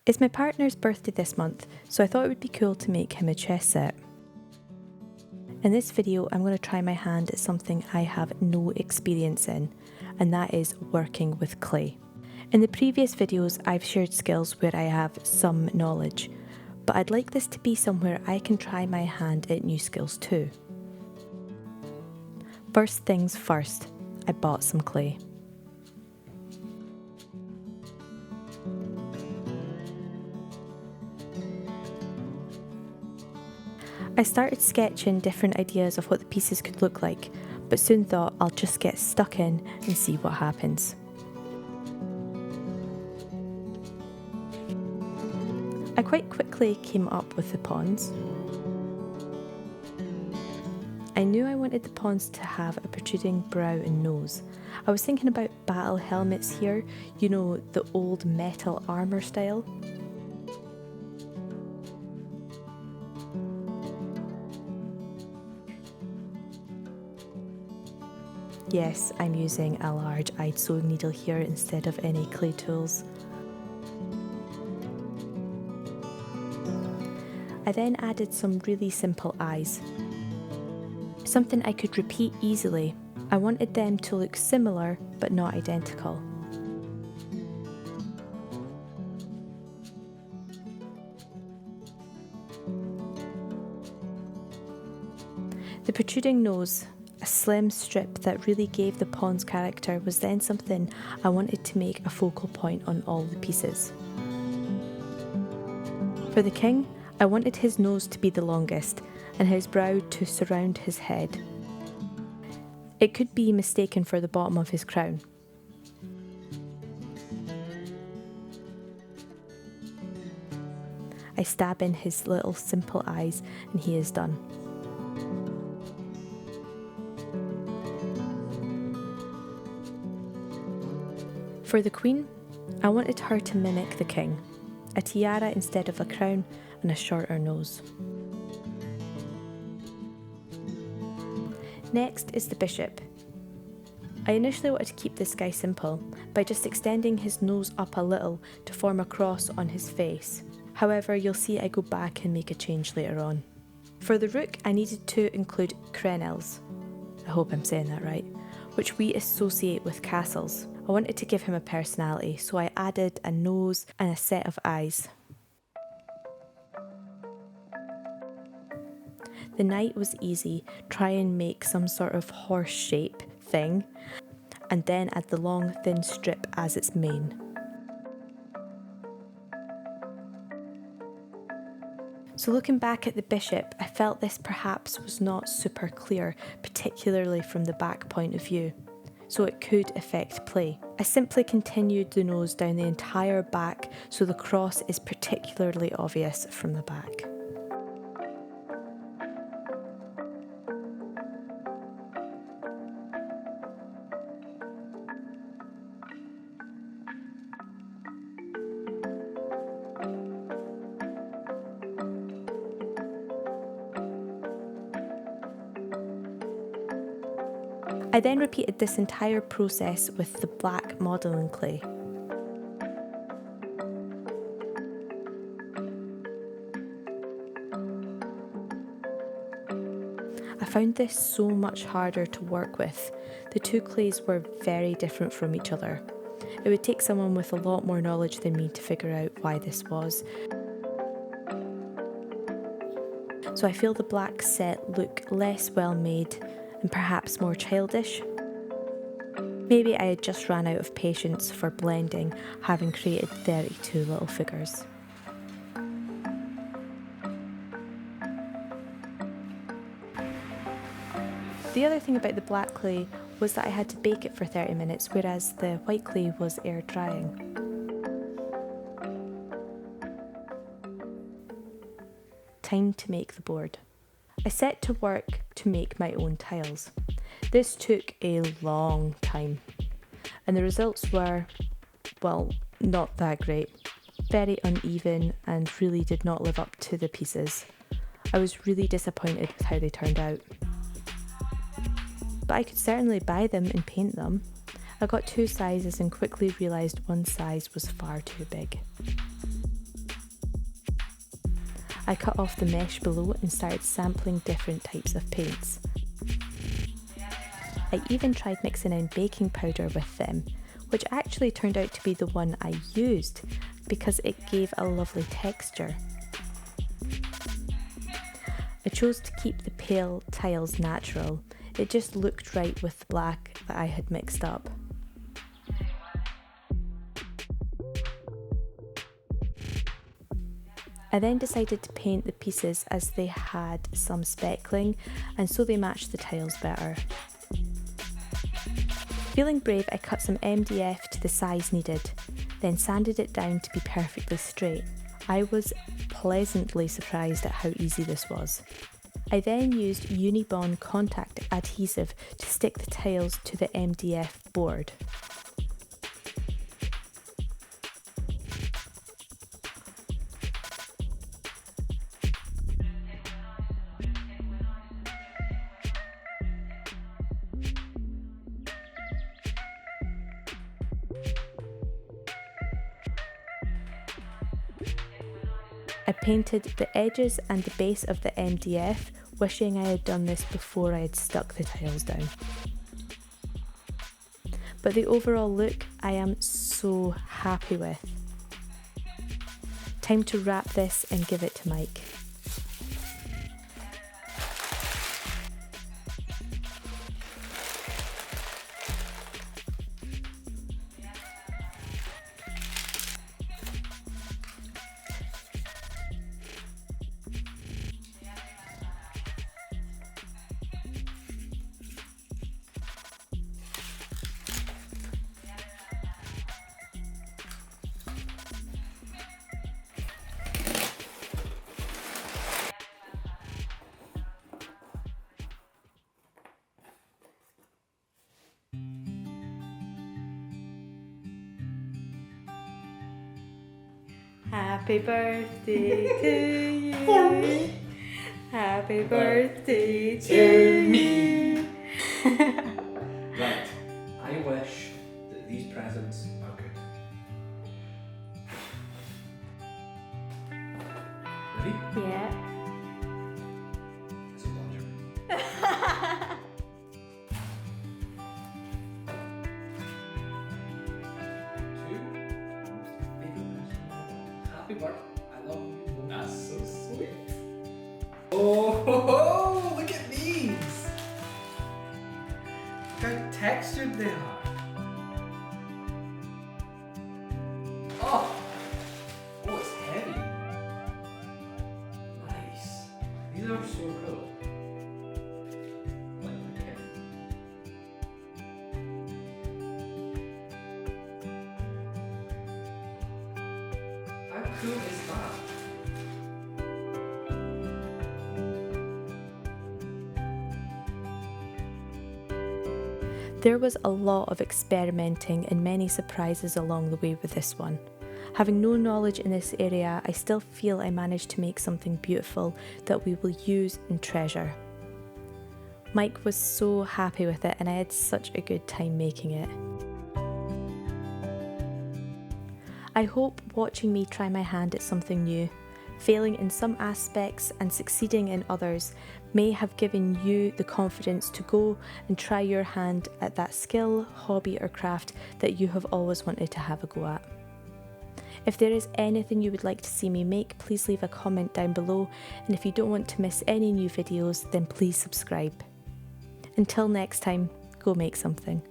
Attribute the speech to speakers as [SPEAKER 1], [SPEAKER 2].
[SPEAKER 1] It's my partner's birthday this month, so I thought it would be cool to make him a chess set. In this video, I'm going to try my hand at something I have no experience in, and that is working with clay. In the previous videos, I've shared skills where I have some knowledge, but I'd like this to be somewhere I can try my hand at new skills too. First things first, I bought some clay. I started sketching different ideas of what the pieces could look like, but soon thought I'll just get stuck in and see what happens. I quite quickly came up with the pawns. I knew I wanted the pawns to have a protruding brow and nose. I was thinking about battle helmets here, you know, the old metal armour style. Yes, I'm using a large eyed sewing needle here instead of any clay tools. I then added some really simple eyes. Something I could repeat easily. I wanted them to look similar but not identical. The protruding nose, a slim strip that really gave the pawn's character, was then something I wanted to make a focal point on all the pieces. For the king, I wanted his nose to be the longest and his brow to surround his head. It could be mistaken for the bottom of his crown. I stab in his little simple eyes and he is done. For the queen, I wanted her to mimic the king, a tiara instead of a crown and a shorter nose. Next is the bishop. I initially wanted to keep this guy simple by just extending his nose up a little to form a cross on his face. However, you'll see I go back and make a change later on. For the rook, I needed to include crenelles, I hope I'm saying that right, which we associate with castles. I wanted to give him a personality, so I added a nose and a set of eyes. The knight was easy. Try and make some sort of horse shape thing, and then add the long thin strip as its mane. So looking back at the bishop, I felt this perhaps was not super clear, particularly from the back point of view, so it could affect play. I simply continued the nose down the entire back so the cross is particularly obvious from the back. I then repeated this entire process with the black modelling clay. I found this so much harder to work with. The two clays were very different from each other. It would take someone with a lot more knowledge than me to figure out why this was. So I feel the black set look less well made and perhaps more childish. Maybe I had just ran out of patience for blending, having created 32 little figures. The other thing about the black clay was that I had to bake it for 30 minutes, whereas the white clay was air drying. Time to make the board. I set to work to make my own tiles. This took a long time, and the results were, well, not that great. Very uneven and really did not live up to the pieces. I was really disappointed with how they turned out. But I could certainly buy them and paint them. I got 2 sizes and quickly realised one size was far too big. I cut off the mesh below and started sampling different types of paints. I even tried mixing in baking powder with them, which actually turned out to be the one I used because it gave a lovely texture. I chose to keep the pale tiles natural. It just looked right with the black that I had mixed up. I then decided to paint the pieces as they had some speckling, and so they matched the tiles better. Feeling brave, I cut some MDF to the size needed, then sanded it down to be perfectly straight. I was pleasantly surprised at how easy this was. I then used Unibond contact adhesive to stick the tiles to the MDF board. I painted the edges and the base of the MDF, wishing I had done this before I had stuck the tiles down. But the overall look I am so happy with. Time to wrap this and give it to Mike. Happy birthday to you.
[SPEAKER 2] For me.
[SPEAKER 1] Happy birthday to
[SPEAKER 2] me.
[SPEAKER 1] you.
[SPEAKER 2] Right. I wish that these presents are good. Ready?
[SPEAKER 1] Yeah.
[SPEAKER 2] It's a plunger. Happy birthday. I love you. That's so sweet. Oh, look at these. Look how textured they are. Oh, oh, it's heavy. Nice. These are so cool. Like my kid. How cool is that?
[SPEAKER 1] There was a lot of experimenting and many surprises along the way with this one. Having no knowledge in this area, I still feel I managed to make something beautiful that we will use and treasure. Mike was so happy with it and I had such a good time making it. I hope watching me try my hand at something new, failing in some aspects and succeeding in others, may have given you the confidence to go and try your hand at that skill, hobby or craft that you have always wanted to have a go at. If there is anything you would like to see me make, please leave a comment down below, and if you don't want to miss any new videos, then please subscribe. Until next time, go make something.